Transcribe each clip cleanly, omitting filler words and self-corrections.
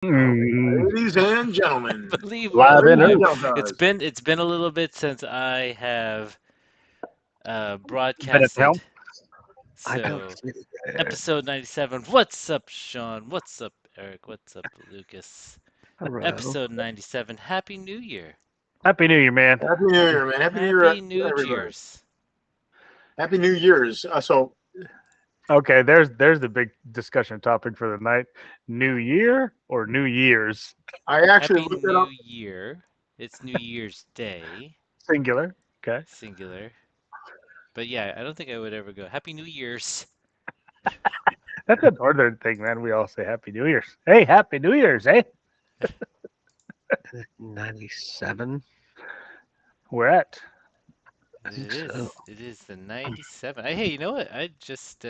Ladies and gentlemen, Believe we're Live and boys and live. early. girls. It's been a little bit since I have Been at the broadcasted. helm. I don't So see it. episode 97. What's up, Sean? What's up, Eric? What's up, Lucas? Hello. Episode 97. Happy New Year. Happy New Year, man. Happy New Year, man. Happy New Year, Happy New everybody. Year's. Happy New Year's. Okay, there's the big discussion topic for the night. New Year or New Year's? I actually Happy looked it New up. Year. It's New Year's Day, Singular. Okay. singular. But yeah, I don't think I would ever go Happy New Year's. That's a northern thing, man. We all say Happy New Year's. Hey, Happy New Year's, eh? 97. We're at. I think so. It is the 97. Hey, you know what? I just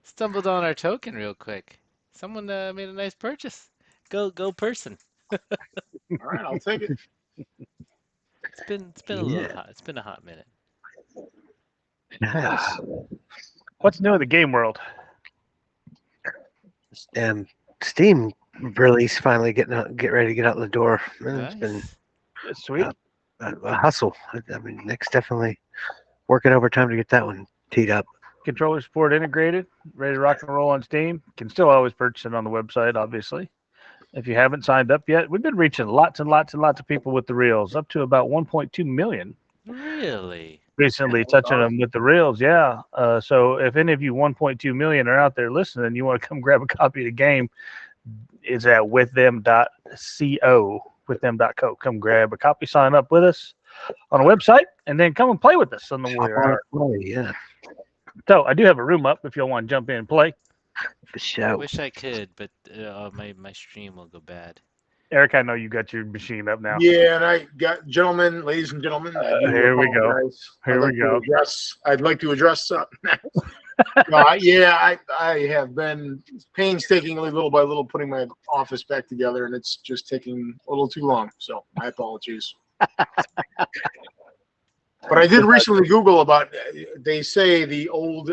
stumbled on our token real quick. Someone made a nice purchase. Go person. All right, I'll take it. It's been a little Yeah. hot. It's been a hot minute. Yes. What's new in the game world? This damn Steam release finally get ready to get out the door. Man, it's been Nice. Sweet. a hustle. I mean, Nick's definitely working overtime to get that one teed up. Controller support integrated, ready to rock and roll on Steam. Can still always purchase it on the website, obviously. If you haven't signed up yet, we've been reaching lots and lots and lots of people with the reels, up to about 1.2 million Really? recently touching them with the reels. Yeah. So if any of you 1.2 million are out there listening and you want to come grab a copy of the game, it's at withthem.co, withthem.co. Come grab a copy, sign up with us on a website, and then come and play with us on the Hop Warrior on Hour. it, play, yeah, So I do have a room up if you'll want to jump in and play. for sure. Wish I could, but my stream will go bad. Eric, I know you got your machine up now. Yeah, and I got gentlemen, ladies and gentlemen. I do Here we go. apologize. Here we go. I'd like to address. Yeah, I have been painstakingly, little by little, putting my office back together, and it's just taking a little too long. So my apologies. But I did recently Google about. They say the old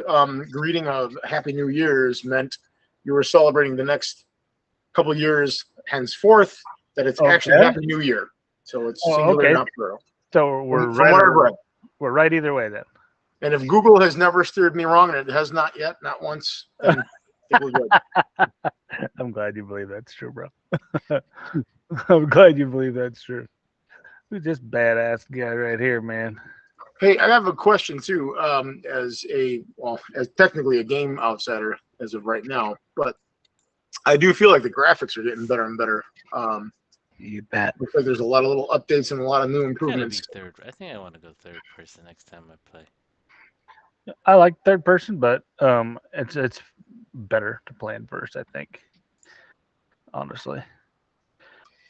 greeting of Happy New Year's meant you were celebrating the next couple of years henceforth. That it's actually Okay. Happy New Year. So it's Oh, singular, okay. not plural. So we're From what I've read. we're right either way then. And if Google has never steered me wrong, and it has not yet, not once, then I think we're good. I'm glad you believe that's true, bro. I'm glad you believe that's true. Who's this badass guy right here, man? Hey, I have a question too. As technically a game outsider as of right now, but I do feel like the graphics are getting better and better. You bet. Looks like there's a lot of little updates and a lot of new Gotta be improvements. third. I think I want to go third person next time I play. I like third person, but it's better to play in first, I think. Honestly.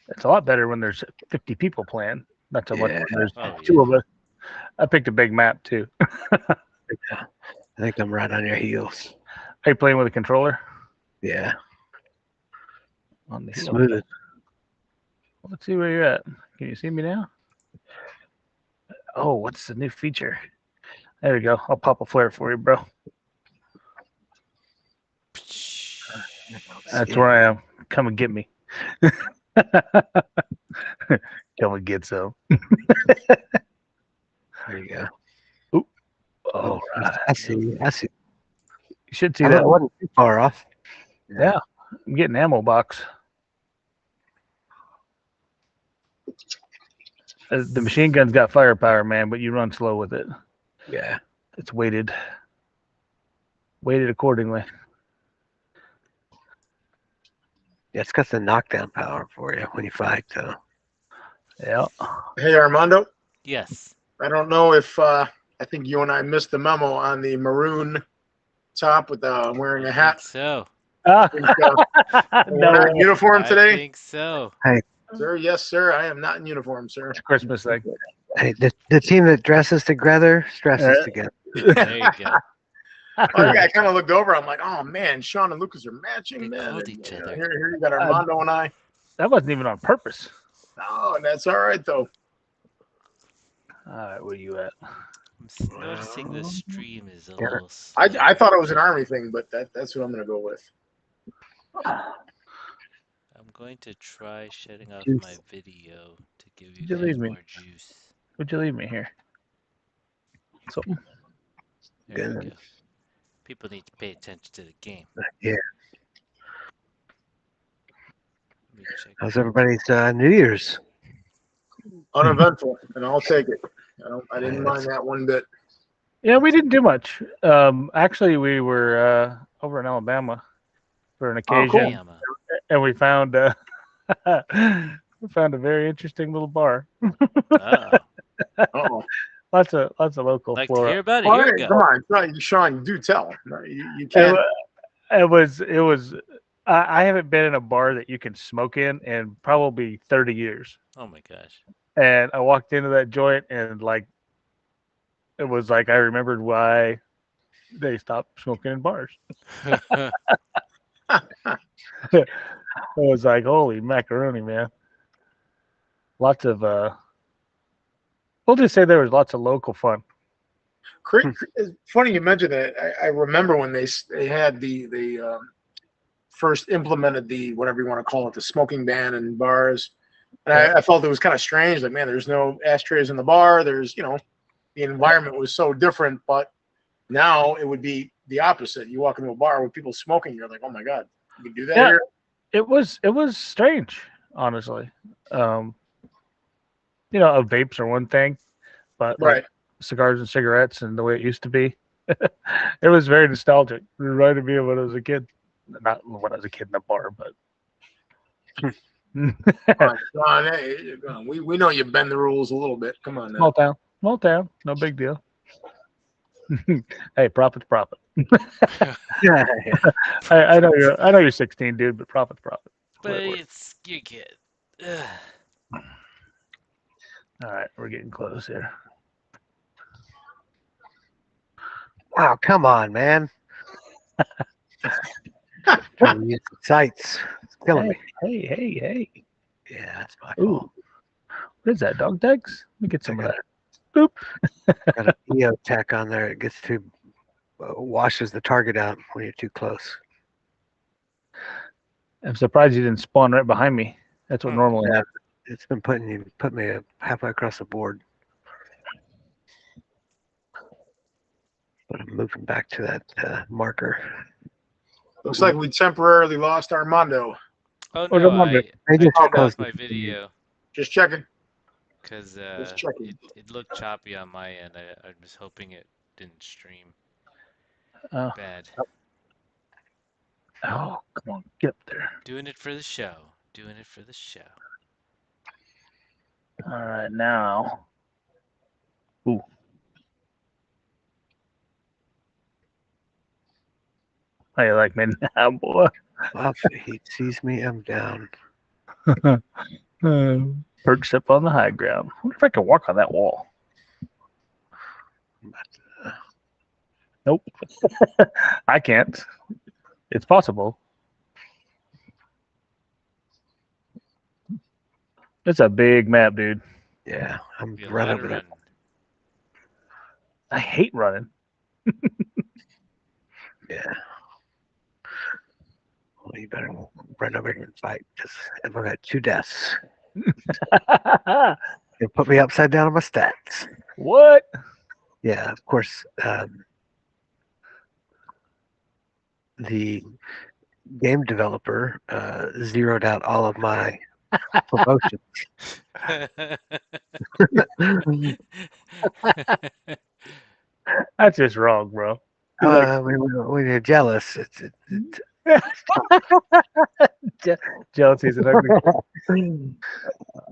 It's a lot better when there's 50 people playing, not so much Yeah. when there's Oh, two yeah. of us. I picked a big map too. I think I'm right on your heels. Are you playing with a controller? Yeah. On the heel. Smooth. Let's see where you're at. Can you see me now? Oh, what's the new feature? There we go. I'll pop a flare for you, bro. That's where I am. Come and get me. Come and get some. There you go. Ooh. Oh, All right. I see. I see. You should see I that. wasn't too far off. Yeah. I'm getting ammo box. The machine gun's got firepower, man, but you run slow with it. Yeah. It's weighted accordingly. Yeah, it's got the knockdown power for you when you fight, though. Yeah. Hey, Armando, Yes. I don't know if I think you and I missed the memo on the maroon top with wearing a I hat. think so. I think, we're not in No, uniform I today, think so. sir. Yes, sir. I am not in uniform, sir. Christmas thing. Hey, the team that dresses together stresses together. There you go. I kind of looked over. I'm like, oh man, Sean and Lucas are matching, They man. called And, each other. Here you got Armando and I. That wasn't even on purpose. Oh, and that's all right though. All right, where you at? I'm noticing the stream is a Yeah. little slow. I thought it was an army thing, but that's what I'm gonna go with. I'm going to try shutting off Juice. my video to give you Did you guys leave me? more juice. Would you leave me here? So There we Good. go. People need to pay attention to the game. Yeah. Let me check. How's everybody's New Year's? Uneventful, and I'll take it. I didn't Yes. mind that one bit. yeah, we didn't do much. Actually, we were over in Alabama for an Oh, cool. occasion, Bama. and we found we found a very interesting little bar. Uh-oh. Oh, Lots of local Like to flora. hear about it? all Here we right, go. come on, Sean, do tell. No, you It, can't. wa- it was. I haven't been in a bar that you can smoke in probably 30 years. Oh my gosh. And I walked into that joint and like it was like I remembered why they stopped smoking in bars. I was like, holy macaroni, man. Lots of we'll just say there was lots of local fun. It's funny you mentioned that. I remember when they had the first implemented the whatever you want to call it, the smoking ban in bars, and I felt it was kind of strange. Like, man, there's no ashtrays in the bar. There's the environment was so different, but now it would be the opposite. You walk into a bar with people smoking, you're like, oh my god, you can do that Yeah. here. It was strange, honestly. Vapes are one thing, but Right. like cigars and cigarettes and the way it used to be, it was very nostalgic. It reminded me of when I was a kid. Not when I was a kid in a bar, but Come on, Sean, hey, we know you bend the rules a little bit. Come on now. small town, no big deal. Hey, profit's profit. Yeah. I know you're 16, dude, but profit's profit. But Wait. it's you get. Ugh. All right, we're getting close here. Oh, come on, man. Trying to use the sights. It's killing me. Hey. Yeah, that's my Ooh, fault. what is that? Dog tags? Let me get some of got that. Boop. Got an EO tech on there. It gets too washes the target out when you're too close. I'm surprised you didn't spawn right behind me. That's what normally Yeah. happens. It's been put me halfway across the board. But I'm moving back to that marker. Looks like we temporarily lost Armando. Oh What no, about it? I They just turned off closed my the- video Just checking. because Just checking. it looked choppy on my end. I was hoping it didn't stream Oh, bad. come on, get up there. Doing it for the show. Doing it for the show. All right, now. Ooh. How you like me now, boy? Well, if he sees me, I'm down. Perched up on the high ground. I wonder if I can walk on that wall. Nope. I can't. It's possible. It's a big map, dude. Yeah, I'm Be a right lot over of there. running. I hate running. Yeah. Well, you better run over here and fight because I've got 2 deaths. They put me upside down on my stats. What? Yeah, of course. The game developer zeroed out all of my promotions. That's just wrong, bro. When you're jealous, Jealousy's an ugly.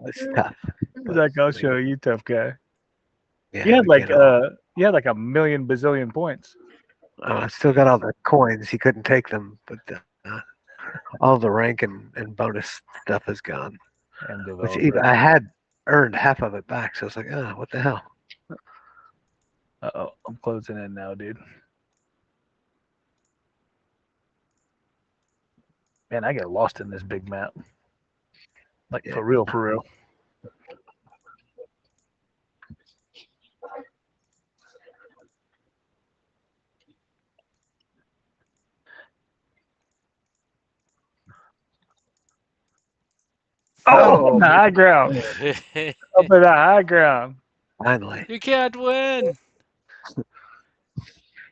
it's tough. He's like, I'll show you, tough guy. Yeah, You had we like get all- you had like a million bazillion points. I still got all the coins. He couldn't take them, but all the rank and bonus stuff is gone. And Which developer. I had earned half of it back, so I was like, oh, what the hell? Uh-oh, I'm closing in now, dude. Man, I get lost in this big map. Like Yeah. for real, for real. Oh, Oh, the high ground. Up at the high ground. Finally. You can't win.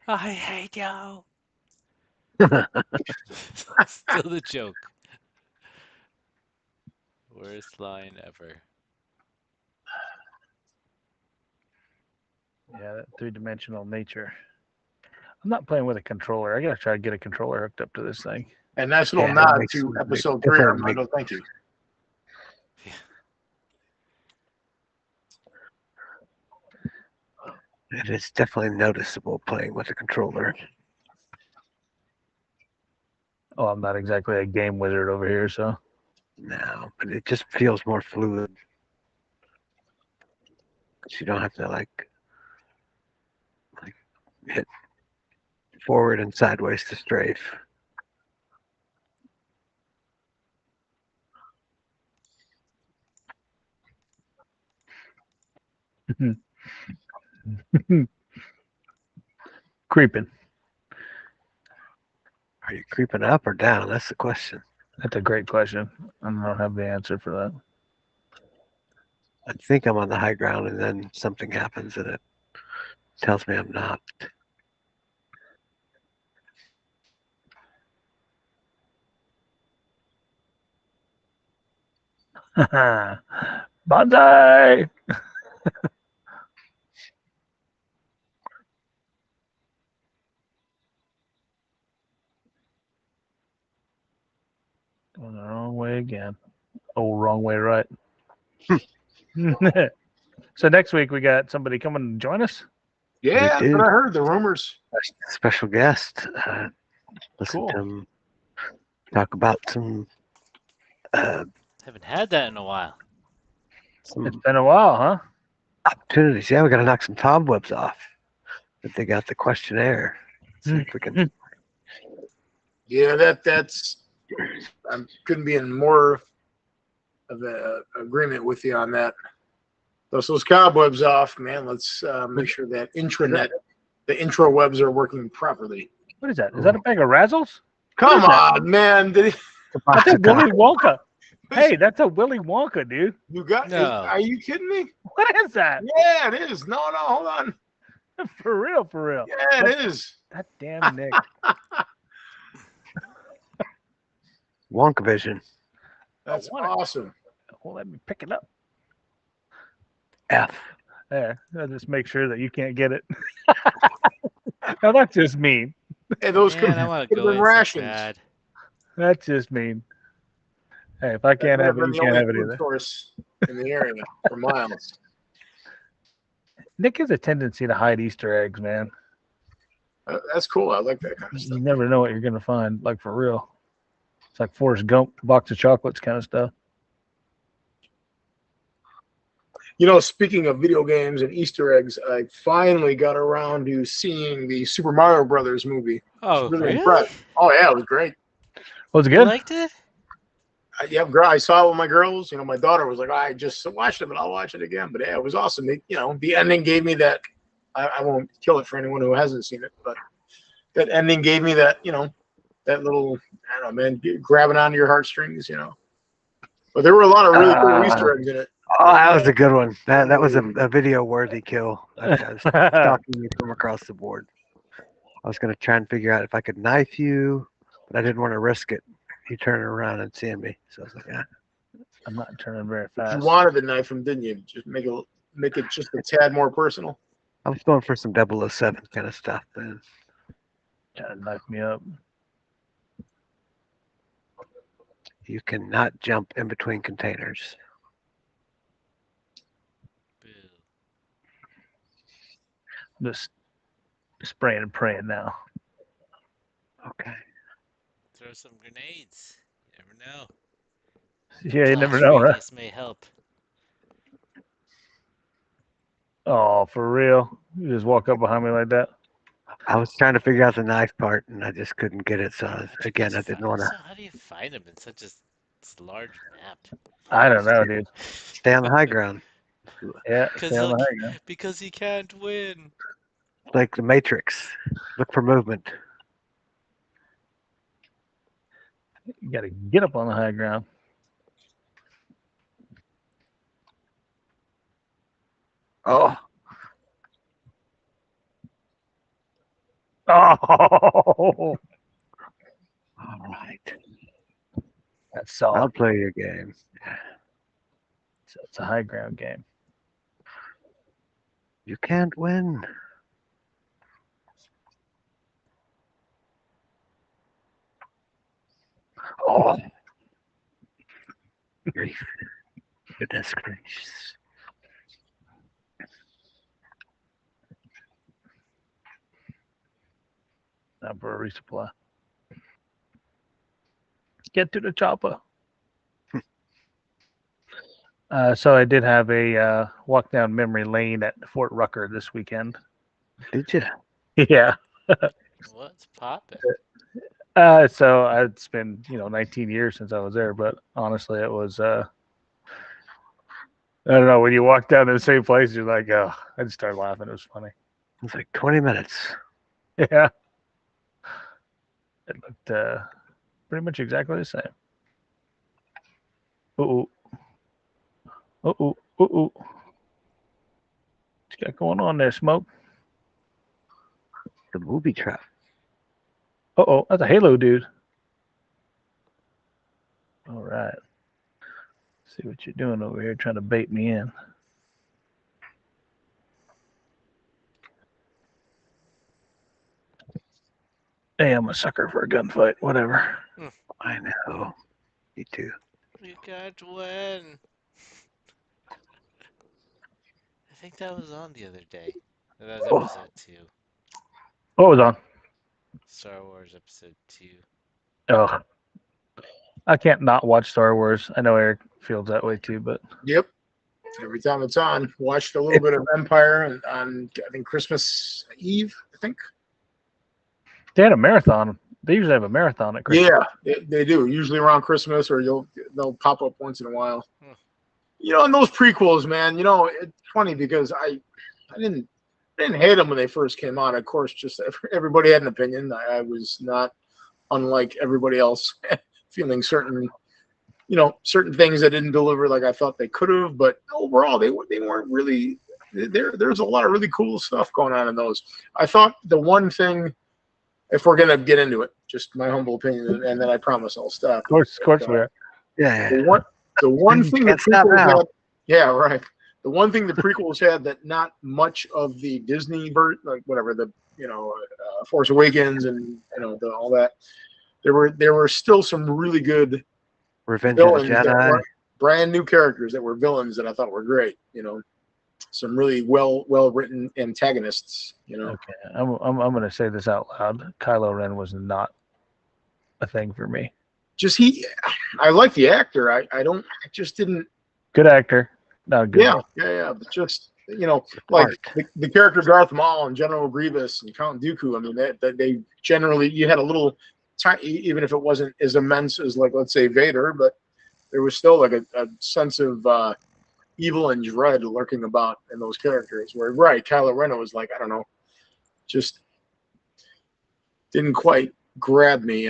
I hate you. Still the joke. Worst line ever. Yeah, that three-dimensional nature. I'm not playing with a controller. I gotta try to get a controller hooked up to this thing. and nice little Yeah, it nod makes to a big episode 3, difference. Armando. Thank you. It is definitely noticeable playing with a controller. Oh, I'm not exactly a game wizard over here, so. No, but it just feels more fluid. 'Cause you don't have to like hit forward and sideways to strafe. Creeping. Are you creeping up or down? That's the question. That's a great question. I don't have the answer for that. I think I'm on the high ground, and then something happens, and it tells me I'm not. Bonsai! Going the wrong way again. Oh, wrong way right. So next week we got somebody coming to join us. Yeah, that's do. what I heard. The rumors. Special guest. Listen Cool. to him talk about some Haven't had that in a while. It's been a while, huh? opportunities. Yeah, we got to knock some cobwebs off. But they got the questionnaire. See if we can. Yeah, that's. I couldn't be in more of a agreement with you on that. Those cobwebs off, man. Let's make sure that intranet, the intro webs are working properly. What is that? Is that a bag of Razzles? Come is that? on, man. Did he, That's a Willy Wonka. Hey, that's a Willy Wonka, dude. you got? No. Are you kidding me? What is that? Yeah, it is. No, hold on. For real, for real. Yeah, it is. That damn Nick. Wonka vision. That's want it. awesome. Well, let me pick it up. F. There. I'll just make sure that you can't get it. Now that's just mean. Hey, those could Man, I want to have go been in so rations. bad. That's just mean. Hey, if I can't That have would it, have you been can't the have only it food either. source in the area for miles. Nick has a tendency to hide Easter eggs, man. That's cool. I like that kind of stuff. You never know what you're gonna find, like for real. It's like Forrest Gump, box of chocolates kind of stuff. You know, speaking of video games and Easter eggs, I finally got around to seeing the Super Mario Brothers movie. Oh, Really really? impressed. Oh yeah, it was great. Was it You good? liked it? I saw it with my girls. You know, my daughter was like, I just watched it, but I'll watch it again. But yeah, it was awesome. The ending gave me that. I won't kill it for anyone who hasn't seen it, but that ending gave me that. That little, I don't know, man, grabbing onto your heartstrings. But there were a lot of really cool Easter eggs in it. Oh, that was a good one. That was a video worthy kill. I was stalking you from across the board. I was going to try and figure out if I could knife you, but I didn't want to risk it. You turning around and seeing me, so I was like, yeah. I'm not turning very But fast. you wanted to knife him, didn't you? Just make it just a tad more personal. I was going for some 007 kind of stuff then. Trying to knife me up. You cannot jump in between containers. Boo. I'm just spraying and praying now. Okay. Throw some grenades. You never know. Yeah, you never Blast know, right? radius may help. Oh, for real? You just walk up behind me like that? I was trying to figure out the knife part, and I just couldn't get it. So again, I didn't want to How do you find them in such a large map? I don't know, dude. stay on the high ground, Yeah, stay on the high ground. Because he can't win. like the Matrix. Look for movement. You got to get up on the high ground. Oh, Oh, all right. that's solid. I'll play your game. So it's a high ground game. You can't win. Oh, grief. Goodness gracious. Time for a resupply. Get to the chopper. So I did have a walk down memory lane at Fort Rucker this weekend. Did you? Yeah. What's poppin'? So it's been 19 years since I was there, but honestly, it was I don't know, when you walk down to the same place, you're like, oh, I just started laughing. It was funny. It's like 20 minutes. Yeah. It looked pretty much exactly the same. Uh-oh. Uh-oh. Uh-oh. What you got going on there, Smoke? The movie trap. Uh-oh. That's a Halo dude. All right. See what you're doing over here, trying to bait me in. Hey, I'm a sucker for a gunfight. Whatever. I know. Me too. You can't win. I think that was on the other day. That was Oh. episode 2. What was on? Star Wars episode 2. Oh, I can't not watch Star Wars. I know Eric feels that way too, but Yep. Every time it's on, watched a little bit of Empire and on I think Christmas Eve. I think. they had a marathon. They usually have a marathon at Christmas. Yeah, they do. Usually around Christmas, or they'll pop up once in a while. Hmm. And those prequels, man. It's funny because I didn't hate them when they first came out. Of course, just everybody had an opinion. I was not unlike everybody else, feeling certain things that didn't deliver like I thought they could have. But overall, they weren't really. There's a lot of really cool stuff going on in those. I thought the one thing, if we're gonna get into it, just my humble opinion, and then I promise I'll stop. Of course we are. Yeah. The one thing the Can't stop prequels now. had, yeah, right. The one thing the prequels had that not much of the Disney like whatever Force Awakens and all that. There were still some really good Revenge of the villains that Jedi. were brand new characters that were villains that I thought were great. Some really well written antagonists. Okay, I'm gonna say this out loud. Kylo Ren was not a thing for me. Just I like the actor. I just didn't. Good actor, not a good. Yeah. But just like the character Darth Maul and General Grievous and Count Dooku. I mean, that they generally, you had a little tiny, even if it wasn't as immense as, like, let's say Vader, but there was still like a sense of evil and dread lurking about in those characters. Where Kylo Ren was like, I don't know, just didn't quite grab me.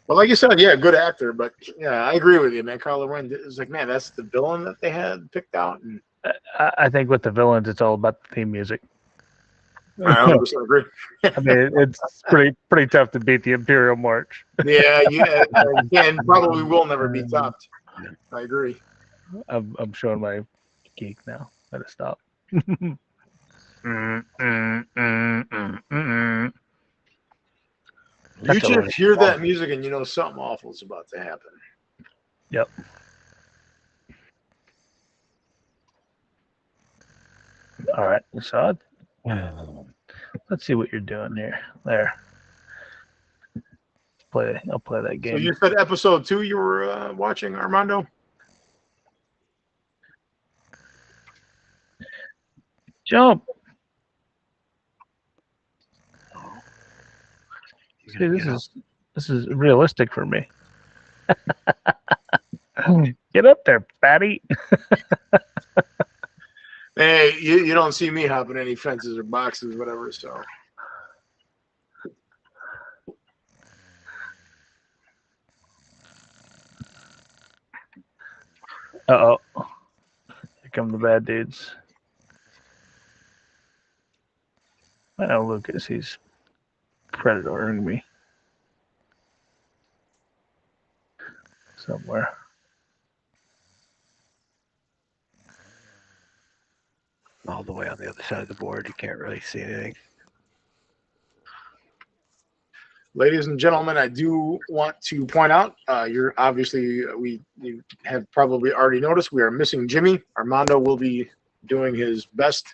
But like you said, yeah, good actor. But yeah, I agree with you, man. Kylo Ren is like, man, that's the villain that they had picked out. And I think with the villains, it's all about the theme music. I 100% agree. I mean, it's pretty tough to beat the Imperial March. Yeah, and probably will never be topped. I agree. I'm showing my geek now. Let it stop. You just hear that music and you know something awful is about to happen. Yep. All right, so let's see what you're doing here. There. I'll play that game. So you said episode 2 you were watching, Armando? Jump. See, this is realistic for me. Get up there, fatty. Hey, you don't see me hopping any fences or boxes, whatever. So. Uh-oh. Here come the bad dudes. Oh, Lucas, he's predatoring me somewhere. All the way on the other side of the board, you can't really see anything. Ladies and gentlemen, I do want to point out, you're obviously, you have probably already noticed, we are missing Jimmy. Armando will be doing his best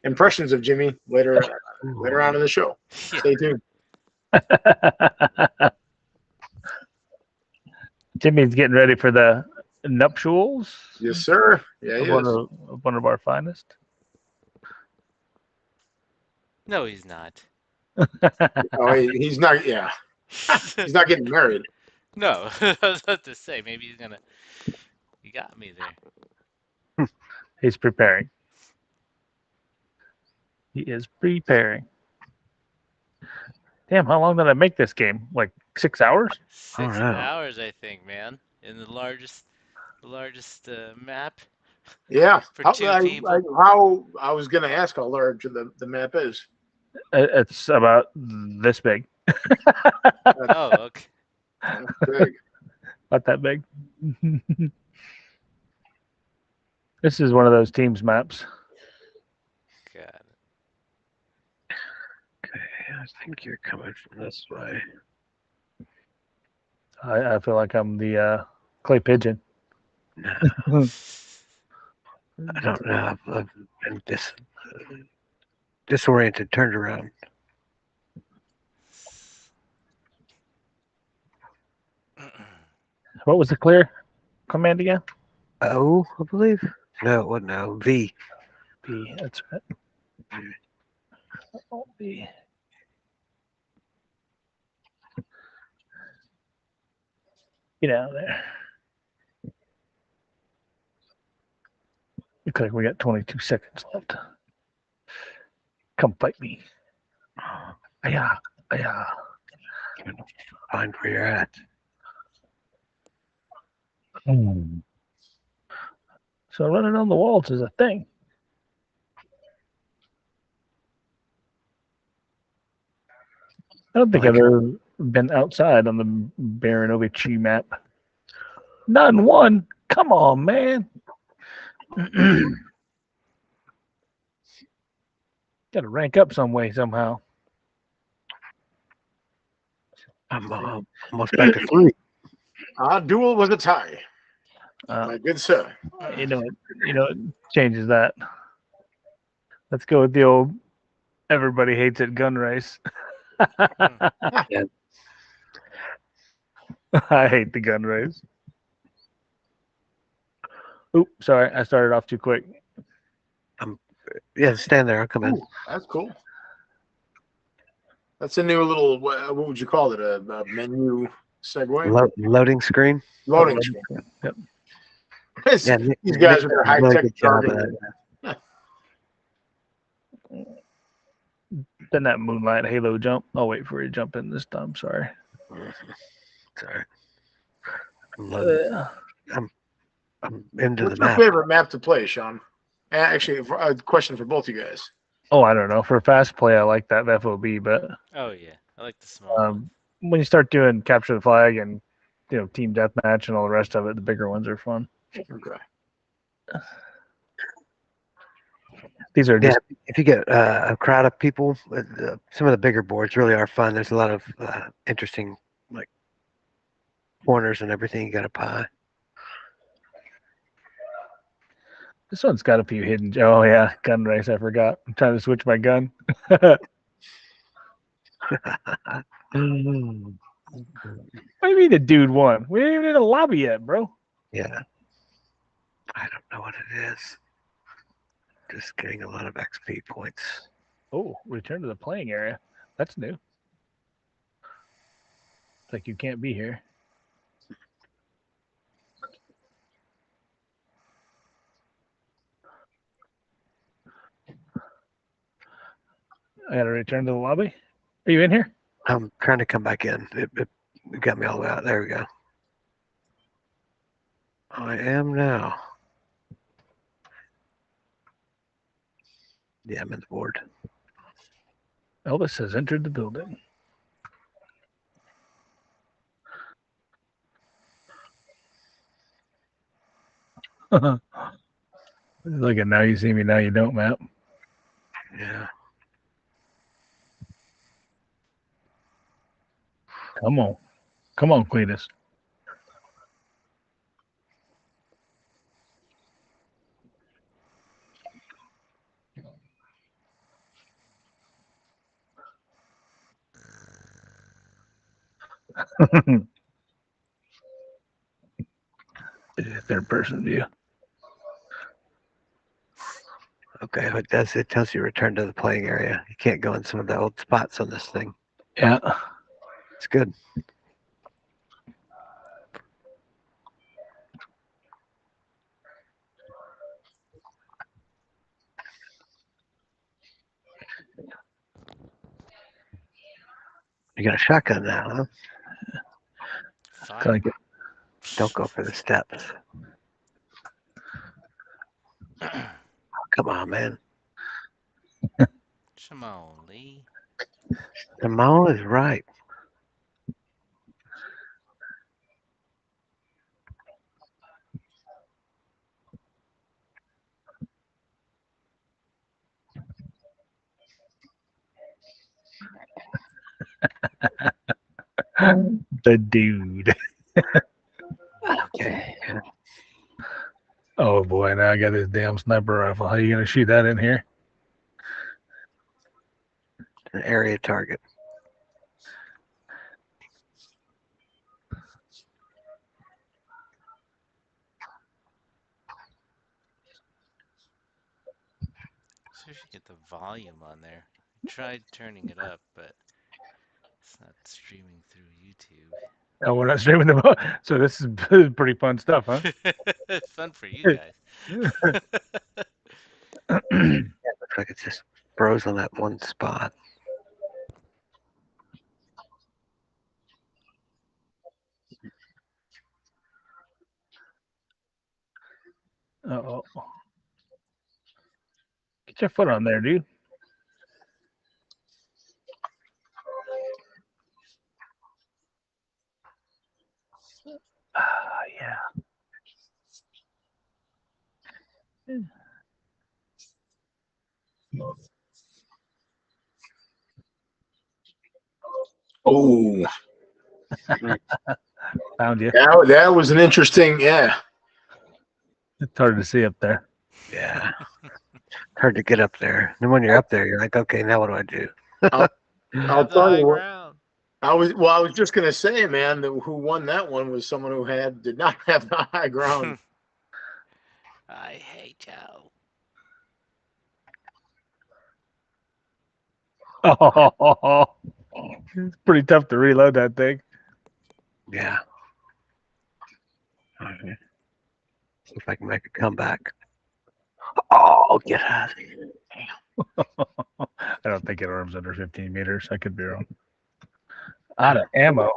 impressions of Jimmy later on in the show. Yeah. Stay tuned. Jimmy's getting ready for the nuptials Yes, sir. Yeah, he of one is. of one of our finest. No, he's not. Oh, he's not. Yeah, he's not getting married. No, I was about to say maybe he's gonna. You got me there. He's preparing. He is preparing. Damn, how long did I make this game? Like 6 hours? 6 know. hours, I think, man. In the largest map Yeah. for How, two I, people. I was going to ask how large the map is. It's about this big. Oh, okay. That's big. Not that big. This is one of those teams maps. Got it. Okay, I think you're coming from this way. I feel like I'm the clay pigeon. No, I don't know. I've been disoriented, turned around. What was the clear command again? O, I believe. No, it wasn't O. V. B. That's right. B. Get out of there. Looks like we got 22 seconds left. Come fight me. Aya, aya. Find where you're at. So running on the walls is a thing. I don't think I've ever been outside on the Baranovich map. Not in one. Come on, man. Got to rank up some way somehow. I'm almost back to 3. Our duel was a tie. My good sir. You know, it changes that. Let's go with the old everybody hates it gun race. Yeah. I hate the gun race. Oop, sorry, I started off too quick. Yeah, stand there. I'll come in. Ooh, that's cool. That's a new little, what would you call it? A menu segue? Loading screen. Loading screen. Yep. Yeah, These guys with their high really tech good job of jargon. that. Then that moonlight halo jump. I'll wait for you to jump in this time. Sorry. Sorry. I'm into What's the your map. favorite map to play, Sean? Actually, a question for both you guys. Oh, I don't know. For fast play, I like that FOB, but Oh yeah, I like the small one. when you start doing capture the flag and team deathmatch and all the rest of it, the bigger ones are fun. Okay. These are just If you get a crowd of people, some of the bigger boards really are fun. There's a lot of interesting corners and everything you got to pie. this one's got a few hidden. Oh yeah, gun race. I forgot. I'm trying to switch my gun. What do you mean the dude won? We ain't even in a lobby yet, bro. Yeah. I don't know what it is. Just getting a lot of XP points. Oh, return to the playing area. That's new. It's like you can't be here. I gotta return to the lobby. Are you in here? I'm trying to come back in. It got me all the way out. There we go. I am now. Yeah, I'm in the board. Elvis has entered the building. Look at now you see me, now you don't, Matt. Yeah. Come on. Come on, Cletus. Third person view. Okay, what does it tells you return to the playing area. You can't go in some of the old spots on this thing. Yeah. It's good. You got a shotgun now, huh? Fine. Don't go for the steps. Come on, man. Come on, Lee. The mall is right. The dude. Okay. Oh boy, now I got this damn sniper rifle. How are you gonna shoot that in here? An area target. So we should get the volume on there. I tried turning it up, but it's not streaming through YouTube. Oh, we're not streaming so this is pretty fun stuff, huh? Fun for you guys. Looks like it's just froze on that one spot. Uh-oh. Get your foot on there, dude. Yeah. Oh, Found you. that was an interesting. Yeah, It's hard to see up there. Yeah. Hard to get up there. And when you're up there, you're like, okay, now what do I do? I'll The tell high you what. ground. I was just gonna say, man, that who won that one was someone who did not have the high ground. I hate you. Oh, it's pretty tough to reload that thing. Yeah. Okay. See if I can make a comeback. Oh, get out of here. I don't think it arms under 15 meters. I could be wrong. Out of ammo.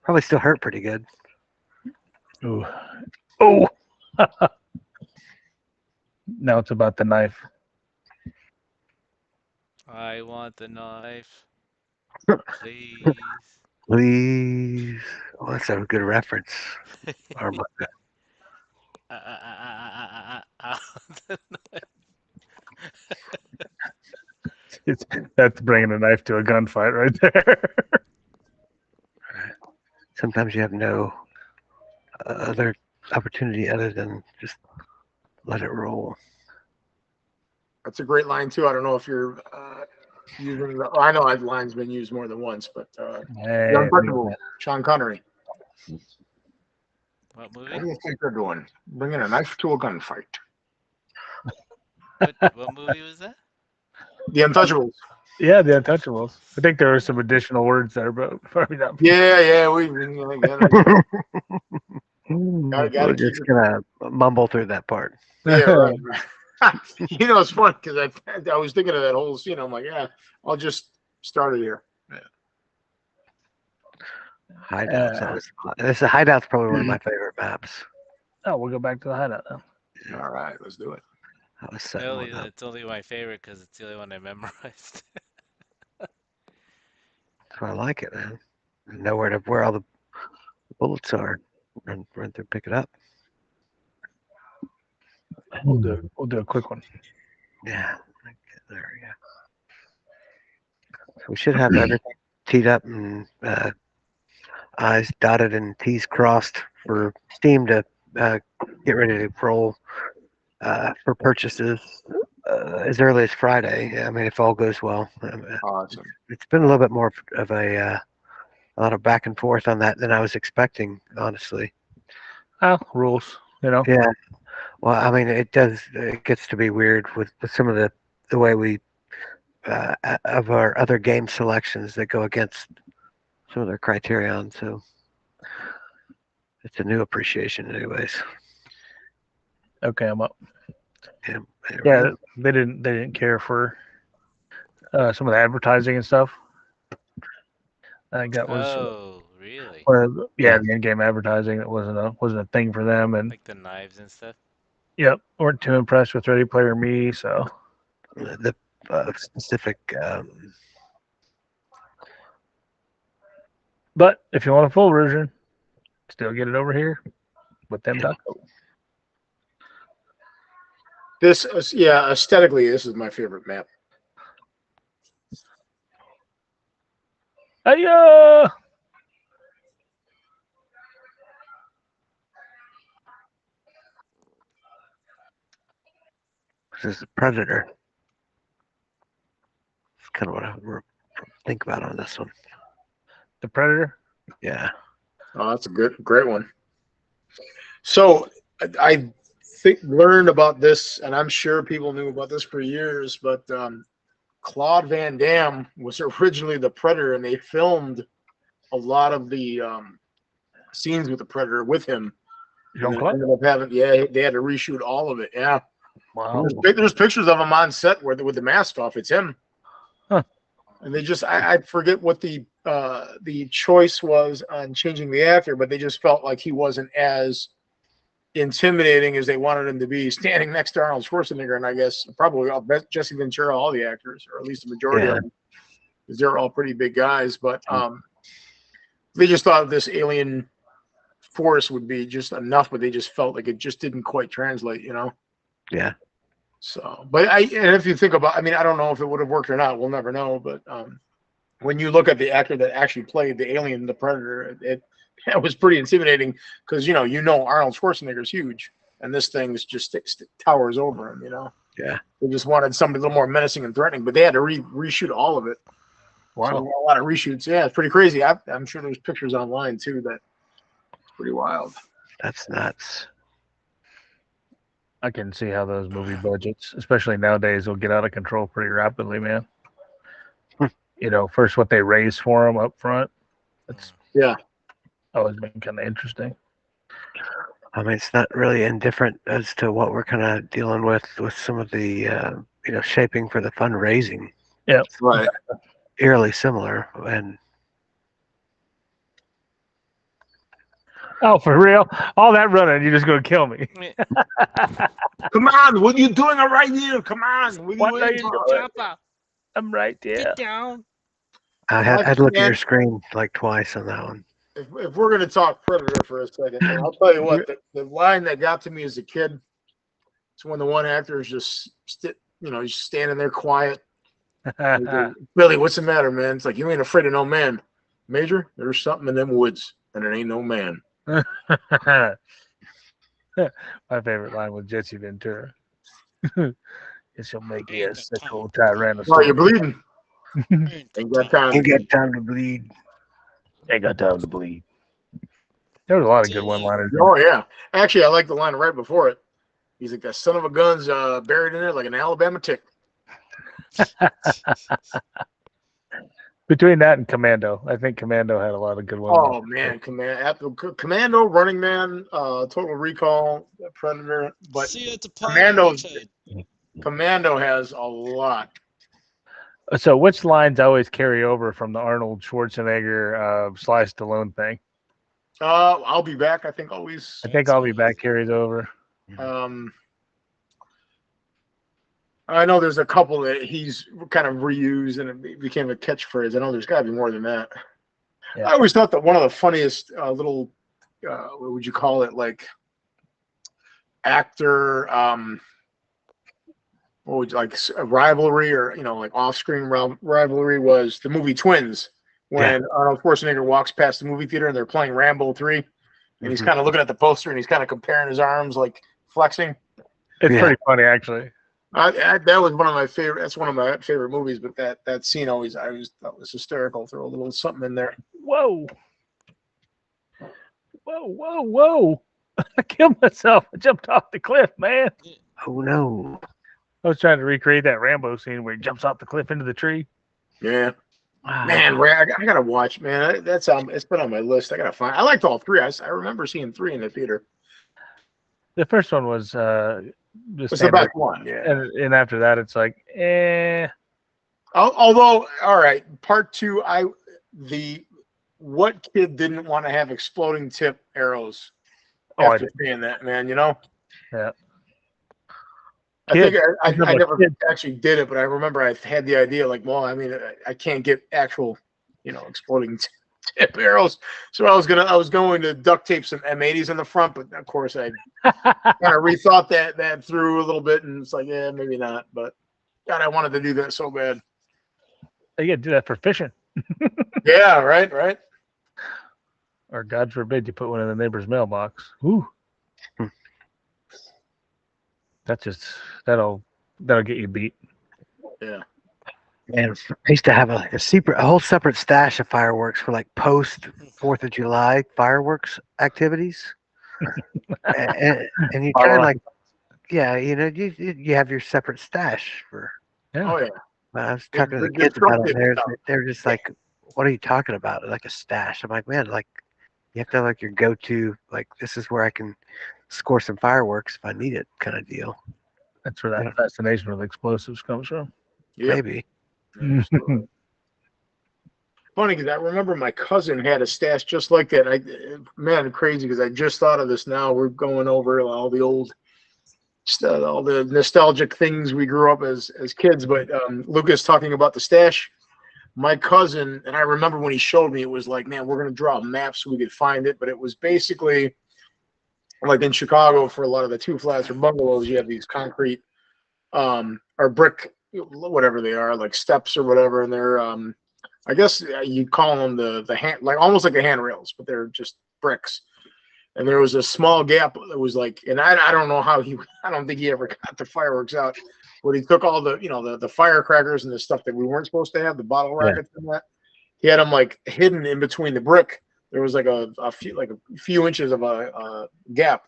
Probably still hurt pretty good. Ooh. Oh. Now it's about the knife. I want the knife. Please. Please. Oh, that's a good reference. Armor. That's bringing a knife to a gunfight right there. Sometimes you have no other opportunity other than just let it roll. That's a great line too. I don't know if you're using. I know that line's been used more than once, but Hey, The Unbreakable, Sean Connery. What What movie? do you think they're doing? Bringing a knife to a gunfight. What movie was that? The Untouchables. yeah, the Untouchables. I think there are some additional words there, but probably not. Yeah, gotta We're keep just it. gonna mumble through that part. Yeah, right. You know, it's funny because I was thinking of that whole scene. I'm like, yeah, I'll just start it here. Hideouts. This hideout's probably one of my favorite maps. Oh, we'll go back to the hideout then. All right, let's do it. I was setting one up. It's only my favorite because it's the only one I memorized. That's why I like it, man. I know where all the bullets are. Run through, pick it up. We'll do a quick one. Yeah. Okay, there we go. So we should have everything teed up and I's dotted and T's crossed for Steam to get ready to roll for purchases as early as Friday. I mean, if all goes well. Awesome. It's been a little bit more of a lot of back and forth on that than I was expecting, honestly. Rules, you know. Yeah. Well, I mean, it gets to be weird with some of the way we of our other game selections that go against some of their criterion. So it's a new appreciation, anyways. Okay, I'm up. Yeah. There we Yeah, go. they didn't care for some of the advertising and stuff. I think that was Oh, really? the in-game advertising that wasn't a thing for them, and Like the knives and stuff? yep, weren't too impressed with Ready Player Me. So, The specific. but if you want a full version, still get it over here with them. This, aesthetically, this is my favorite map. Hiya! This is Predator. It's kind of what I think about on this one. The Predator. Yeah. Oh, that's a great one. So I think learned about this, and I'm sure people knew about this for years, but Claude Van Damme was originally the Predator, and they filmed a lot of the scenes with the Predator with him. And then ended up they had to reshoot all of it. Yeah. Wow. There's pictures of him on set with the mask off. It's him. Huh. And they just I forget what the choice was on changing the actor, but they just felt like he wasn't as intimidating as they wanted him to be, standing next to Arnold Schwarzenegger, and I guess probably Jesse Ventura, all the actors, or at least the majority of them, because they're all pretty big guys. But they just thought this alien force would be just enough, but they just felt like it just didn't quite translate, you know? Yeah. So, but and if you think about, I mean, I don't know if it would have worked or not. We'll never know. But when you look at the actor that actually played the alien, the Predator, it was pretty intimidating because you know Arnold Schwarzenegger's huge, and this thing's just towers over him. You know. Yeah. They just wanted somebody a little more menacing and threatening, but they had to reshoot all of it. Wow. So a lot of reshoots. Yeah, it's pretty crazy. I'm sure there's pictures online too. That's pretty wild. That's nuts. I can see how those movie budgets, especially nowadays, will get out of control pretty rapidly, man. You know, first what they raise for them up front. That's always been kind of interesting. I mean, it's not really indifferent as to what we're kind of dealing with some of the shaping for the fundraising. Yeah, right. Eerily similar, and oh, for real? All that running, you're just gonna kill me. Come on, what are you doing right here? Come on, What are you doing? I'm right there. Get down. I had to look at your screen like twice on that one. If we're going to talk Predator for a second, and I'll tell you what, the line that got to me as a kid, it's when the one actor is just, he's standing there quiet. Billy, what's the matter, man? It's like, you ain't afraid of no man. Major, there's something in them woods, and it ain't no man. My favorite line was Jesse Ventura. It's your make you a sexual tyrannosaurus. Oh, you're bleeding. Ain't got time. Ain't got time to bleed. Ain't got time to bleed. There was a lot of good one-liners. Oh, yeah. Actually, I like the line right before it. He's like, that son of a gun's buried in there like an Alabama tick. Between that and Commando, I think Commando had a lot of good ones. Oh, man. Commando, Running Man, Total Recall, Predator. But Commando has a lot. So which lines always carry over from the Arnold Schwarzenegger Sly Stallone thing? I'll be back. I think always. I think I'll be back carries over. I I know there's a couple that he's kind of reused and it became a catchphrase. I know there's got to be more than that. Yeah. I always thought that one of the funniest little, what would you call it, like actor, what would you, like a rivalry or like off-screen rivalry was the movie Twins. When Arnold Schwarzenegger walks past the movie theater and they're playing Rambo 3, and he's kind of looking at the poster and he's kind of comparing his arms, like flexing. It's pretty funny, actually. That was one of my favorite. That's one of my favorite movies. But that scene I always thought was hysterical. Throw a little something in there. Whoa! Whoa! Whoa! Whoa! I killed myself. I jumped off the cliff, man. Oh no! I was trying to recreate that Rambo scene where he jumps off the cliff into the tree. Yeah. Wow. Man, I gotta watch. Man, that's it's been on my list. I gotta find. I liked all three. I remember seeing 3 in the theater. The first one was It's the best one. Yeah. and after that, it's like, eh. Although, all right, part 2. What kid didn't want to have exploding tip arrows after seeing that, man? Yeah. I think I never actually did it, but I remember I had the idea, like, well, I mean, I can't get actual, exploding tip arrows, so I was going to duct tape some M80s in the front, but of course I kind of rethought that through a little bit, and it's like, yeah, maybe not, but God, I wanted to do that so bad. You got to do that for fishing. Yeah, right. Or God forbid you put one in the neighbor's mailbox. Ooh. That'll get you beat. Yeah. And I used to have a whole separate stash of fireworks for like post 4th of July fireworks activities. and you kind of like, yeah, you have your separate stash for. Yeah. Oh yeah. I was talking to the kids about it. They're just like, "What are you talking about? Like a stash?" I'm like, "Man, like you have to have like your go-to. Like this is where I can score some fireworks if I need it, kind of deal." That's where that fascination with explosives comes from. Yep. Maybe. Funny because I remember my cousin had a stash just like that. Man, crazy because I just thought of this now. We're going over all the old stuff, all the nostalgic things we grew up as kids. But Lucas talking about the stash, my cousin, and I remember when he showed me, it was like, man, we're going to draw a map so we could find it. But it was basically like in Chicago for a lot of the 2 flats or bungalows, you have these concrete or brick, whatever they are, like steps or whatever, and they're I guess you call them the hand, like almost like the handrails, but they're just bricks. And there was a small gap that was like, and I don't know how I don't think he ever got the fireworks out, but he took all the the firecrackers and the stuff that we weren't supposed to have, the bottle rockets and that. He had them like hidden in between the brick. There was like a few inches of a gap.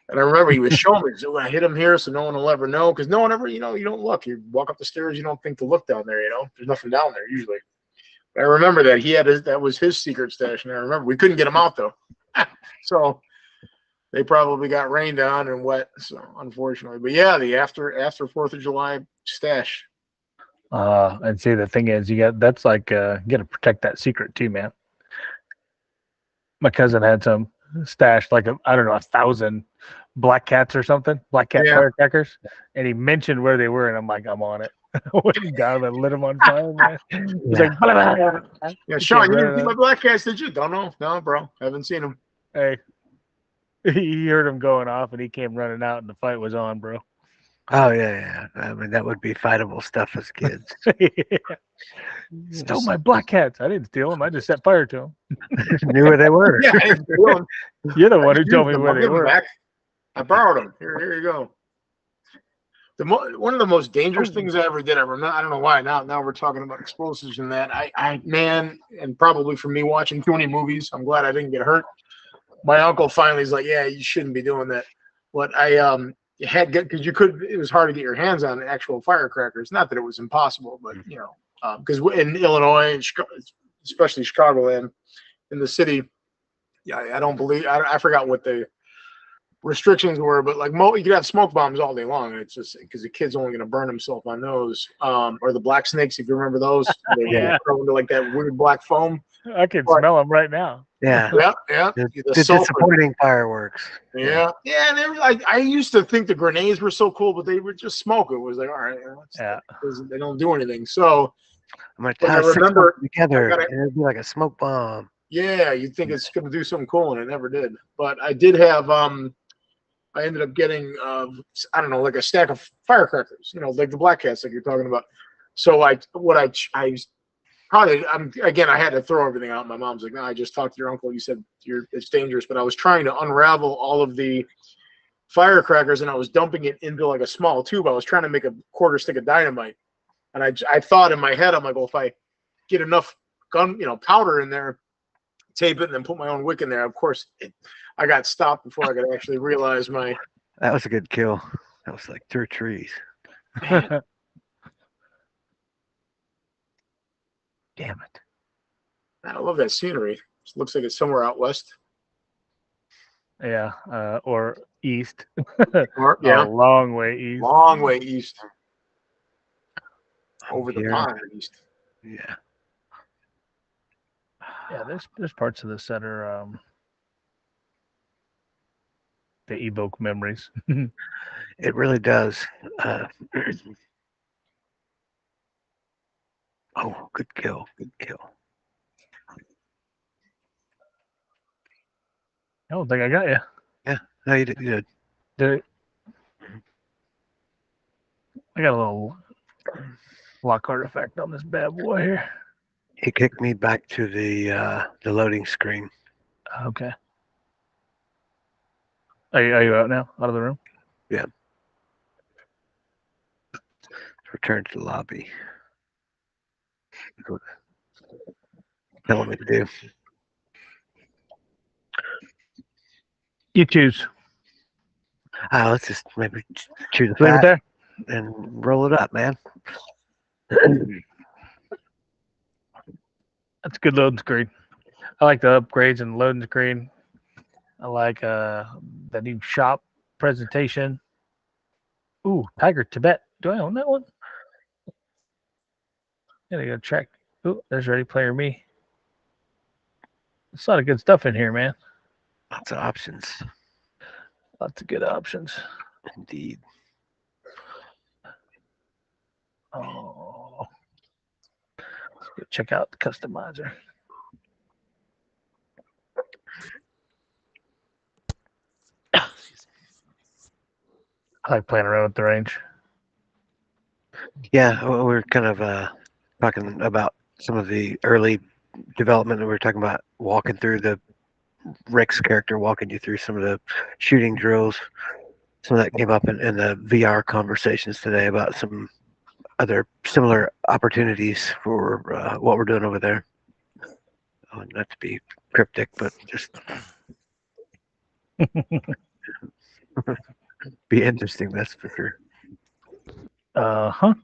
And I remember he was showing me, so I hit him here so no one will ever know, because no one ever, you don't look. You walk up the stairs, you don't think to look down there, There's nothing down there usually. But I remember that he had that was his secret stash, and I remember we couldn't get him out though. So they probably got rained on and wet, so unfortunately. But yeah, the after 4th of July stash. And see, the thing is, you got to protect that secret too, man. My cousin had some stashed, like 1,000 black cats or something, black cat firecrackers, and he mentioned where they were, and I'm like, I'm on it. I went down and lit them on fire, man. He's like, blah, blah, blah. Yeah, Sean, you didn't see my black cats, did you? Don't know, no, bro, haven't seen them. Hey, he heard him going off, and he came running out, and the fight was on, bro. Oh yeah. I mean, that would be fightable stuff as kids. Stole my black cats. I didn't steal them. I just set fire to them. Knew where they were. Yeah, I didn't steal them. You're the one who told me where they were. Back. I borrowed them. Here you go. One of the most dangerous things I ever did. I don't know why. Now we're talking about explosives and that. Man, and probably for me watching too many movies, I'm glad I didn't get hurt. My uncle finally is like, yeah, you shouldn't be doing that. But because it was hard to get your hands on actual firecrackers. Not that it was impossible, but because in Illinois, especially Chicagoland, in the city, I forgot what the restrictions were, but like you could have smoke bombs all day long, and it's just because the kid's only going to burn himself on those, or the black snakes, if you remember those. They throw into like that weird black foam. I can What? smell them right now. Yeah. Yeah. The The sulfur. disappointing fireworks. Yeah. And they were like, I used to think the grenades were so cool, but they would just smoke. It was like, all right, Yeah. they don't do anything. So I'm going to But I tie 6 remember- of them together, I gotta- and it'd be like a smoke bomb. yeah, you'd think it's going to do something cool, and it never did. But I did have I ended up getting I don't know, like a stack of firecrackers, like the black cats like you're talking about. So I had to throw everything out. My mom's like, no, I just talked to your uncle. You said it's dangerous, but I was trying to unravel all of the firecrackers and I was dumping it into like a small tube. I was trying to make a quarter stick of dynamite, and I thought in my head, I'm like, well, if I get enough powder in there, tape it, and then put my own wick in there. Of course, I got stopped before I could actually realize my. That was a good kill. That was like through trees. Damn it. I love that scenery. It looks like it's somewhere out west. Yeah. Or east. Or, A long way east. long way east. Over the Here. pond east. Yeah. Yeah, there's parts of this that are they evoke memories. It really does. Oh, good kill. Good kill. I don't think I got you. No, you did. You did. Did I got a little lock artifact on this bad boy here. He kicked me back to the loading screen. Okay. Are you out now? Out of the room? Return to the lobby. Telling me to do. You choose. Let's just maybe chew the Leave it fat there. and roll it up, man. That's a good loading screen. I like the upgrades and loading screen. I like the new shop presentation. Ooh, Tiger Tibet. Do I own that one? Gotta go check. Ooh, there's Ready Player Me. There's a lot of good stuff in here, man. Lots of options. Lots of good options. Indeed. Oh, let's go check out the customizer. I like playing around with the range. Yeah, we're kind of talking about some of the early development, and we were talking about walking through Rick's character, walking you through some of the shooting drills. Some of that came up in the VR conversations today about some other similar opportunities for what we're doing over there. Not to be cryptic, but just be interesting, that's for sure. Uh-huh.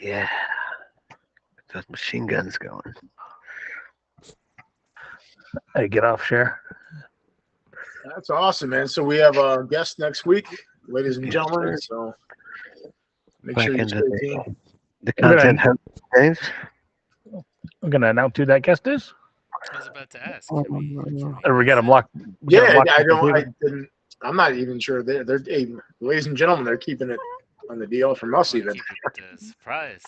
Yeah. Those machine guns going. Hey, get off, share. That's awesome, man. So we have a guest next week, ladies and Yes, gentlemen. sir. So make Back sure you into stay tuned. the content hub, James. I'm gonna announce who that guest is. I was about to ask. Or we got him locked. we got him Yeah, locked I up don't. and I didn't. I'm not even sure. Hey, ladies and gentlemen, they're keeping it on the DL from us even. Keep it surprise,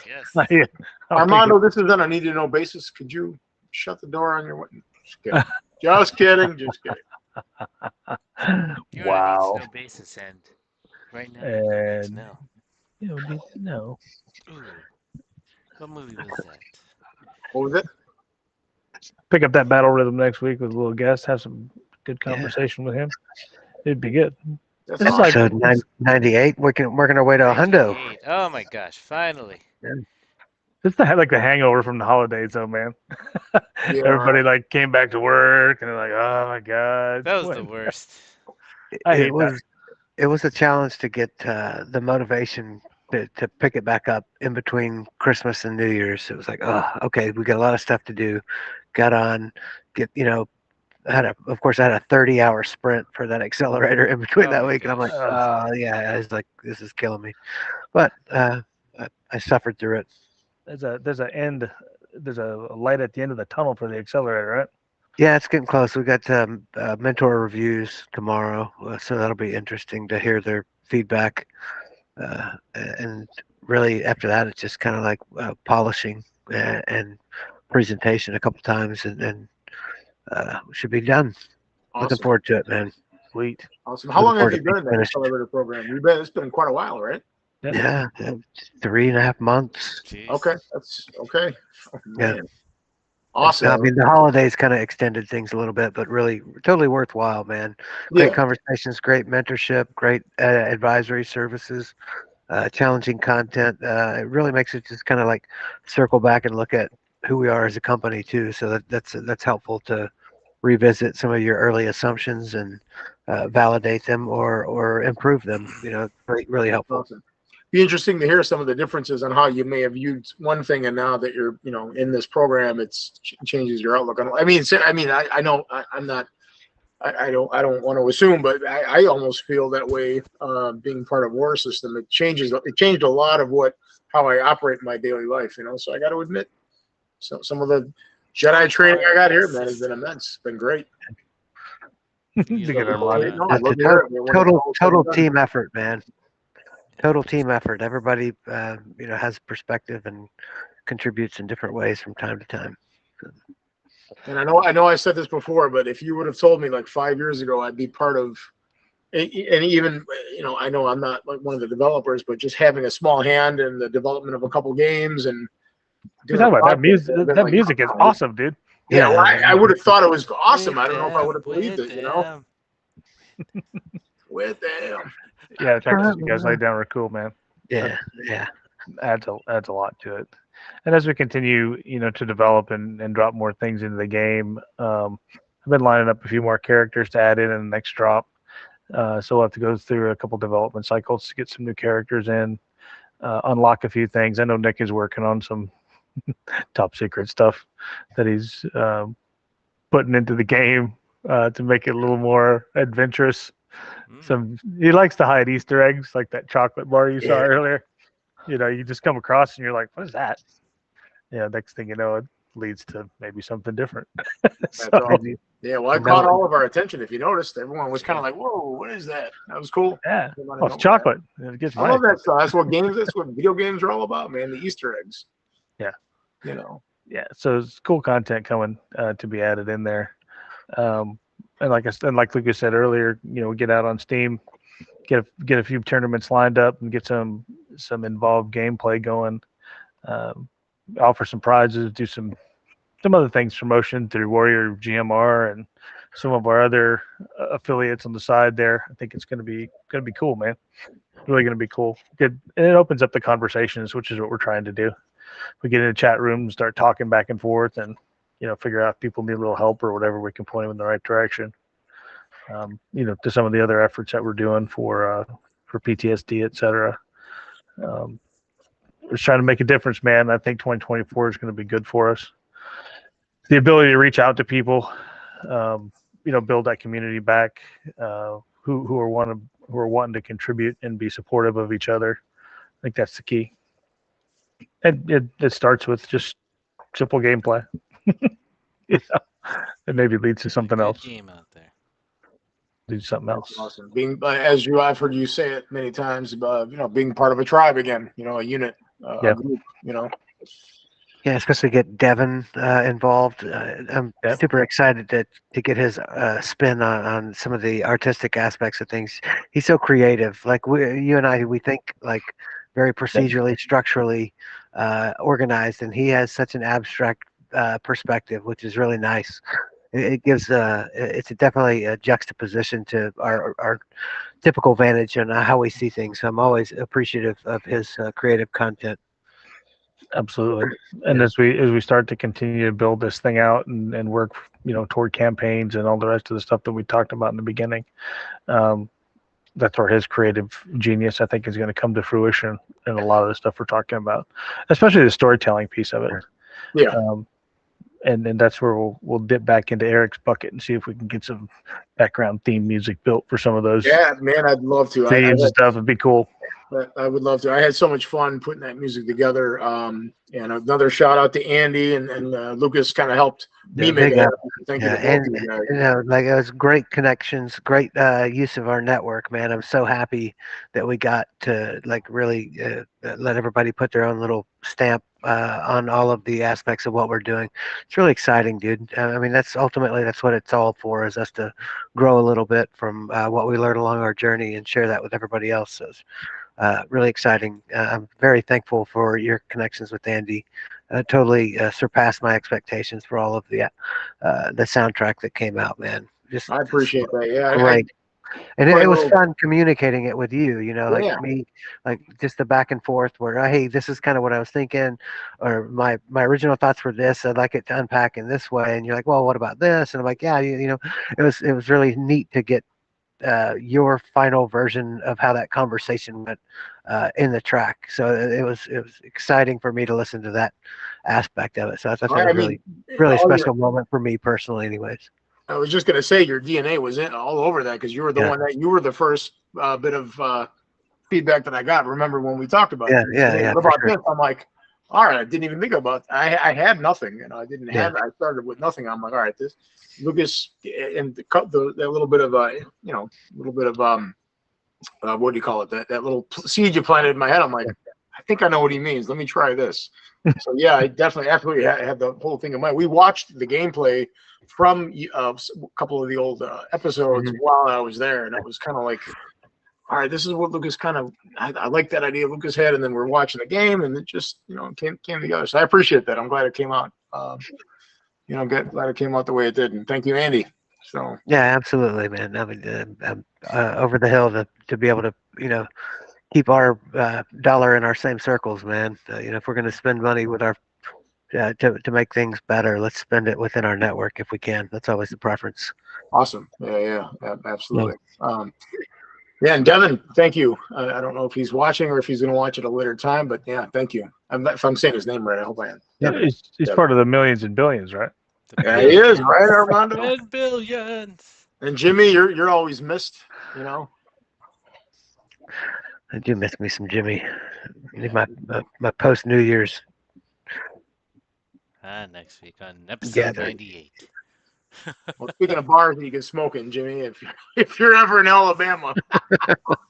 yes. Yeah. Armando, this is on a need to know basis. Could you shut the door on your? Just kidding. Just kidding. Just kidding. You're Wow. on a need to know basis, and right now And no. you don't need to know. Ooh, what movie was that? What was it? Pick up that battle rhythm next week with a little guest. Have some good conversation with him. It'd be good. That's It's awesome. like So 98, working our way to a hundo. 98. Oh my gosh! Finally. it's like the hangover from the holidays, though, man. Yeah. Everybody like came back to work and they're like, "Oh my god, That was what?" the worst. I hate It was a challenge to get the motivation to pick it back up in between Christmas and New Year's. It was like, oh, okay, we got a lot of stuff to do. Got on, I had a 30-hour sprint for that accelerator in between Oh that my week, and I'm like, gosh. oh yeah, I was like, this is killing me. But I suffered through it. There's a end a light at the end of the tunnel for the accelerator, right? Yeah, it's getting close. We got mentor reviews tomorrow, so that'll be interesting to hear their feedback. And really, after that, it's just kind of like polishing and presentation a couple times, and we should be done. Looking Awesome. forward to it, man. Sweet. Awesome. How long have forward you to been in that finish. accelerator program? It's been quite a while, right? Yeah, 3.5 months. Jeez. Okay, that's okay. Oh, Yeah. man. Awesome. I mean, the holidays kind of extended things a little bit, but really, totally worthwhile, man. Great Yeah. conversations, great mentorship, great advisory services, challenging content. It really makes it just kind of like circle back and look at who we are as a company too. So that's helpful to revisit some of your early assumptions and validate them or improve them. Really helpful. Awesome. Be interesting to hear some of the differences on how you may have viewed one thing, and now that you're, in this program, changes your outlook on. I know I'm not. I don't want to assume, but I almost feel that way. Being part of War System, it changed a lot of how I operate in my daily life. So I got to admit, some of the Jedi training I got here, man, has been immense. It's been great. To get them running. I'd love to hear it, man, when it's all said Total and done. team effort, man. Total team effort. Everybody, has perspective and contributes in different ways from time to time. And I know I said this before, but if you would have told me like 5 years ago I'd be part of, and even I know I'm not like one of the developers, but just having a small hand in the development of a couple games and You're talking about that music. That music is awesome, dude. Yeah, well, I would have thought it was awesome. I don't know if I would have believed it. With them. Yeah, the tracks you guys laid down were cool, man. Yeah. Adds a lot to it. And as we continue, to develop and drop more things into the game, I've been lining up a few more characters to add in the next drop. So we'll have to go through a couple development cycles to get some new characters in, unlock a few things. I know Nick is working on some top secret stuff that he's putting into the game to make it a little more adventurous. He likes to hide Easter eggs, like that chocolate bar you saw earlier. You just come across and you're like, what is that? Next thing you know, it leads to maybe something different. Yeah, well, I caught all of our attention. If you noticed, everyone was kind of like, whoa, what is that? That was cool. Yeah, it's chocolate. It gets I love that stuff. That's what video games are all about, man. The Easter eggs. Yeah. Yeah, so it's cool content coming to be added in there. And like Lucas said earlier, we get out on Steam, get a few tournaments lined up, and get some involved gameplay going. Offer some prizes, do some other things, promotion through Warrior GMR and some of our other affiliates on the side there. I think it's gonna be cool, man. Really gonna be cool. Good, and it opens up the conversations, which is what we're trying to do. We get in a chat room and start talking back and forth, and figure out if people need a little help or whatever, we can point them in the right direction. To some of the other efforts that we're doing for PTSD, etc. We're just trying to make a difference, man. I think 2024 is going to be good for us. The ability to reach out to people, build that community back, who are wanting to contribute and be supportive of each other. I think that's the key. And it starts with just simple gameplay. It maybe leads to something else. Game out there. Do something else. That's awesome. I've heard you say it many times, being part of a tribe again, a unit, a group, Yeah, especially get Devin involved. I'm super excited to get his spin on some of the artistic aspects of things. He's so creative. Like you and I, we think like very procedurally, structurally organized, and he has such an abstract perspective, which is really nice. It gives it's definitely a juxtaposition to our typical vantage on how we see things. So I'm always appreciative of his creative content. Absolutely. And as we start to continue to build this thing out and work, toward campaigns and all the rest of the stuff that we talked about in the beginning, that's where his creative genius, I think, is going to come to fruition in a lot of the stuff we're talking about, especially the storytelling piece of it. Yeah. And that's where we'll dip back into Eric's bucket and see if we can get some background theme music built for some of those. Yeah, man, I'd love to. Themes and stuff would be cool. But I would love to. I had so much fun putting that music together. And another shout out to Andy and Lucas kind of helped me Yeah, make big it up. happen. Thank Yeah, you to both and of you guys. you know, like it was great connections, great use of our network, man. I'm so happy that we got to like really let everybody put their own little stamp on all of the aspects of what we're doing. It's really exciting, dude. I mean, that's ultimately that's what it's all for, is us to grow a little bit from what we learn along our journey and share that with everybody else. So it's really exciting. I'm very thankful for your connections with Andy. Totally surpassed my expectations for all of the soundtrack that came out, man. Just I appreciate that. Yeah, great. And quite it a was little- fun communicating it with you, like Yeah. me, like just the back and forth where, hey, this is kind of what I was thinking, or my original thoughts were this. I'd like it to unpack in this way. And you're like, well, what about this? And I'm like, yeah, it was really neat to get your final version of how that conversation went in the track. So it was exciting for me to listen to that aspect of it. So I thought that was really all special moment for me personally, anyways. I was just gonna say your DNA was in all over that because you were the Yeah. one that you were the first bit of feedback that I got. Remember when we talked about Yeah, it? yeah, What for about sure. this? I'm like, all right, I didn't even think about. I had nothing, I didn't have. I started with nothing. I'm like, all right, this Lucas and that little bit of little bit of what do you call it? That little seed you planted in my head. I'm like, I think I know what he means. Let me try this. So yeah, I definitely after we had the whole thing in mind, we watched the gameplay from a couple of the old episodes while I was there, and it was kind of like, all right, this is what Lucas kind of. I like that idea Lucas had, and then we're watching the game, and it just came together. So I appreciate that. I'm glad it came out. Glad it came out the way it did, and thank you, Andy. So Yeah, absolutely, man. I mean, I'm over the hill to be able to keep our dollar in our same circles, man. If we're going to spend money with our to make things better, let's spend it within our network if we can. That's always the preference. awesome. Yeah, absolutely. Yeah, and Devin, thank you. I don't know if he's watching or if he's going to watch at a later time, but yeah, thank you. If I'm saying his name right, I hope I am. Yeah, he's part of the millions and billions, right? Yeah, he is, right, Armando? And billions. And Jimmy, you're always missed. I do miss me some Jimmy. My post New Year's Next week on episode gathering. 98. Well, speaking of bars that you can smoke in, Jimmy, if you're ever in Alabama,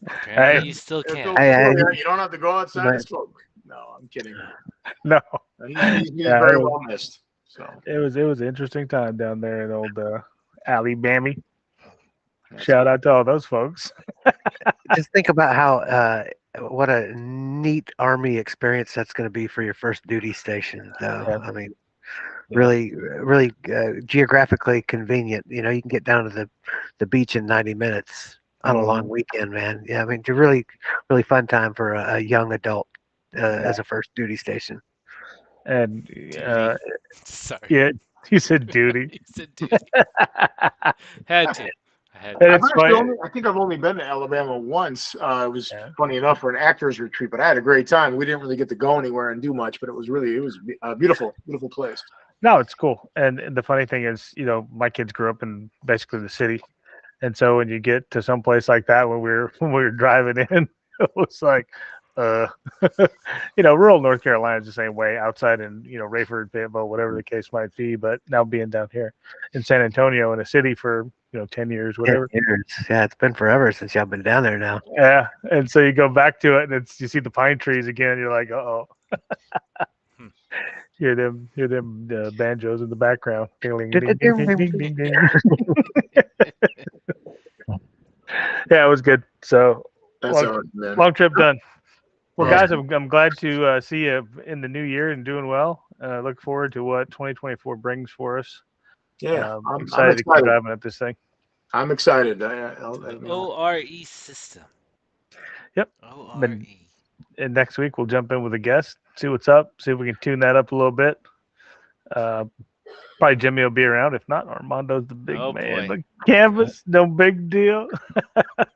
Apparently you still it's can. okay. You don't have to go outside to smoke. No, I'm kidding. No. He's very well missed. So it was an interesting time down there in old Alabama. Shout out to all those folks. Just think about how what a neat Army experience that's going to be for your first duty station, though. Yeah. I mean, really geographically convenient. You can get down to the beach in 90 minutes on a long weekend, man. Yeah, I mean, it's a really fun time for a young adult as a first duty station. And Sorry. yeah, you said duty. You said duty. Had to. I had And to. I think I've only been to Alabama once. It was funny enough for an actors retreat, but I had a great time. We didn't really get to go anywhere and do much, but it was a beautiful place. No, it's cool. And the funny thing is, my kids grew up in basically the city, and so when you get to some place like that, when we were driving in, it was like, rural North Carolina is the same way. Outside in Rayford, Fayetteville, whatever the case might be. But now being down here in San Antonio, in a city for 10 years, whatever. 10 years. Yeah, it's been forever since y'all been down there now. Yeah, and so you go back to it, and you see the pine trees again. You're like, oh. Hear them banjos in the background. Ding, ding, ding, ding, ding, ding, ding. Yeah, it was good. So long trip done. Well, guys, I'm glad to see you in the new year and doing well. Look forward to what 2024 brings for us. Yeah, I'm excited to keep driving at this thing. I'm excited. ORE system. Yep. ORE. And next week we'll jump in with a guest, see what's up, see if we can tune that up a little bit. Probably Jimmy will be around. If not, Armando's the big man. Boy. The canvas, no big deal.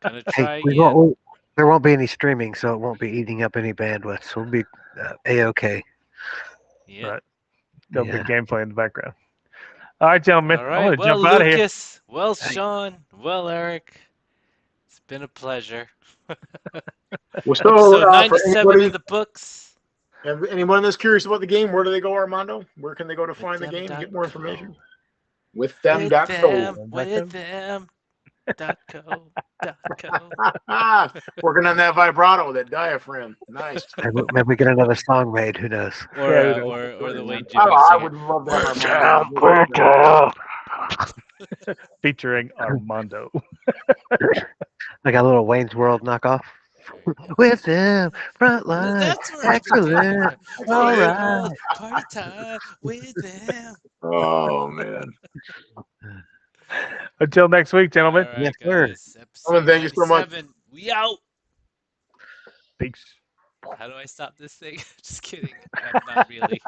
Gonna try Hey, again. there won't be any streaming, so it won't be eating up any bandwidth. So we'll be A-okay. Yeah. Right. No big gameplay in the background. All right, gentlemen. All I'm right. going to Well, jump out of here. Lucas. Well, Sean. Well, Eric. It's been a pleasure. Well, so Episode for 97 anybody, in the books. anyone that's curious about the game, where do they go, Armando? Where can they go to find the game and get more Withtem.co. information? With Withtem.co. Working on that vibrato, that diaphragm. Nice. Maybe we get another song made. Who knows? Or, Yeah, or the way I, Jimmy I sing it. would love to have Armando. featuring Armando. Like a little Wayne's World knockoff. With them, front line, That's what I'm excellent. All right. Party time with them. Oh man. Until next week, gentlemen. All right, Yes, sir. guys. Gentlemen, thank you so much. 97. We out. Peace. How do I stop this thing? Just kidding. I'm not really.